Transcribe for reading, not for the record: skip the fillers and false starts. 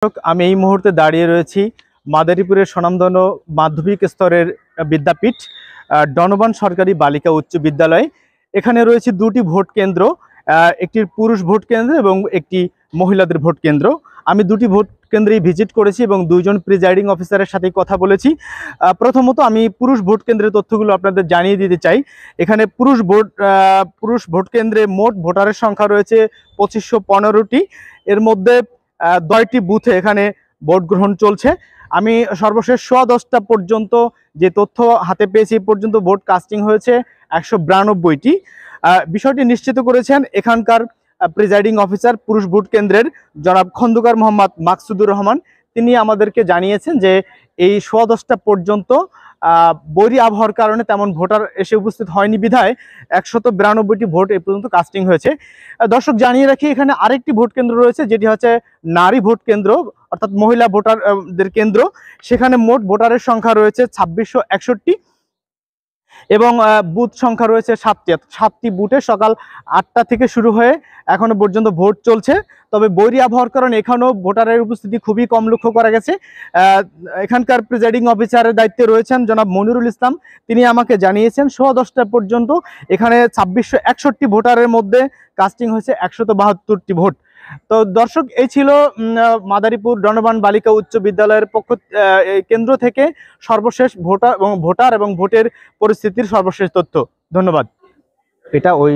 আমি এই মুহূর্তে দাঁড়িয়ে রয়েছি মাদারীপুরের স্বনামধন্য মাধ্যমিক স্তরের বিদ্যাপীঠ ডনবান সরকারি বালিকা উচ্চ বিদ্যালয়। এখানে রয়েছে দুটি ভোট কেন্দ্র, একটি পুরুষ ভোট কেন্দ্র এবং একটি মহিলাদের ভোট কেন্দ্র। আমি দুটি ভোট কেন্দ্রেই ভিজিট করেছি এবং দুইজন প্রিজাইডিং অফিসারের সাথে কথা বলেছি। প্রথমত আমি পুরুষ ভোট কেন্দ্রের তথ্যগুলো আপনাদের জানিয়ে দিতে চাই। এখানে পুরুষ ভোট কেন্দ্রে মোট ভোটারের সংখ্যা রয়েছে 2515টি। এর মধ্যে 10টি বুথে এখানে ভোট গ্রহণ চলছে। আমি সর্বশেষ 10:15 পর্যন্ত যে তথ্য হাতে পেয়েছি পর্যন্ত ভোট কাস্টিং হয়েছে 192টি। বিষয়টি নিশ্চিত করেছেন এখানকার প্রিজাইডিং অফিসার পুরুষ ভোট কেন্দ্রের জনাব খন্দকার মোহাম্মদ মাকসুদুর রহমান। তিনি আমাদেরকে জানিয়েছেন যে এই 10:15 পর্যন্ত বৈরী আবহাওয়ার কারণে তেমন ভোটার এসে উপস্থিত হয়নি বিধায় 192টি ভোট এ পর্যন্ত কাস্টিং হয়েছে। দর্শক জানিয়ে রাখি, এখানে আরেকটি ভোট কেন্দ্র রয়েছে যেটি হচ্ছে নারী ভোট কেন্দ্র, অর্থাৎ মহিলা ভোটারদের কেন্দ্র। সেখানে মোট ভোটারের সংখ্যা রয়েছে 2661 এবং বুথ সংখ্যা রয়েছে 7টি বুথে সকাল 8টা থেকে শুরু হয়ে এখনো পর্যন্ত ভোট চলছে। তবে বৈরী আবহাওয়ার কারণে এখানেও ভোটারের উপস্থিতি খুবই কম লক্ষ্য করা গেছে। এখানকার প্রিজাইডিং অফিসারের দায়িত্বে রয়েছেন জনাব মনিরুল ইসলাম। তিনি আমাকে জানিয়েছেন 10:15 পর্যন্ত এখানে 2661 ভোটারের মধ্যে কাস্টিং হয়েছে 172টি ভোট। তো দর্শক, এই ছিল মাদারীপুর ডনবান বালিকা উচ্চ বিদ্যালয়ের কেন্দ্র থেকে সর্বশেষ ভোটার এবং ভোটের পরিস্থিতির সর্বশেষ তথ্য। ধন্যবাদ। এটা ওই